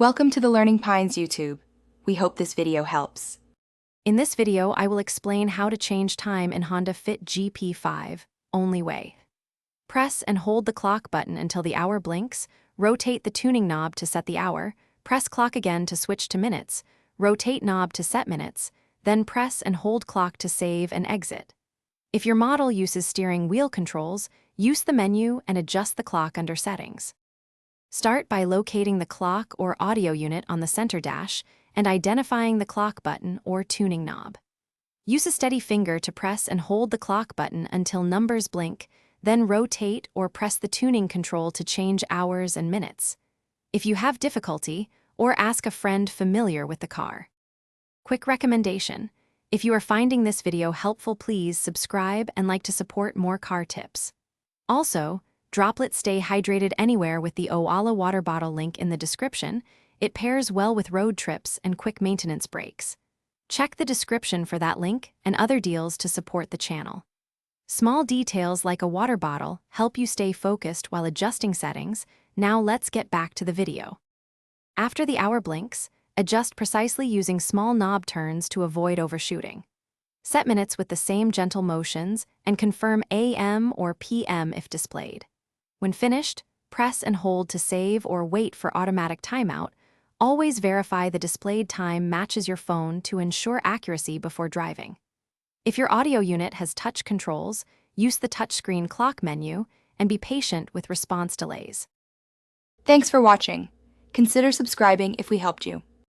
Welcome to the Learning Pines YouTube. We hope this video helps. In this video, I will explain how to change time in Honda Fit GP5, only way. Press and hold the clock button until the hour blinks, rotate the tuning knob to set the hour, press clock again to switch to minutes, rotate knob to set minutes, then press and hold clock to save and exit. If your model uses steering wheel controls, use the menu and adjust the clock under settings. Start by locating the clock or audio unit on the center dash and identifying the clock button or tuning knob. Use a steady finger to press and hold the clock button until numbers blink, then rotate or press the tuning control to change hours and minutes. If you have difficulty, or ask a friend familiar with the car. Quick recommendation: if you are finding this video helpful, please subscribe and like to support more car tips. Also, droplets stay hydrated anywhere with the Owala water bottle link in the description. It pairs well with road trips and quick maintenance breaks. Check the description for that link and other deals to support the channel. Small details like a water bottle help you stay focused while adjusting settings. Now let's get back to the video. After the hour blinks, adjust precisely using small knob turns to avoid overshooting. Set minutes with the same gentle motions and confirm AM or PM if displayed. When finished, press and hold to save or wait for automatic timeout. Always verify the displayed time matches your phone to ensure accuracy before driving. If your audio unit has touch controls, use the touchscreen clock menu and be patient with response delays. Thanks for watching. Consider subscribing if we helped you.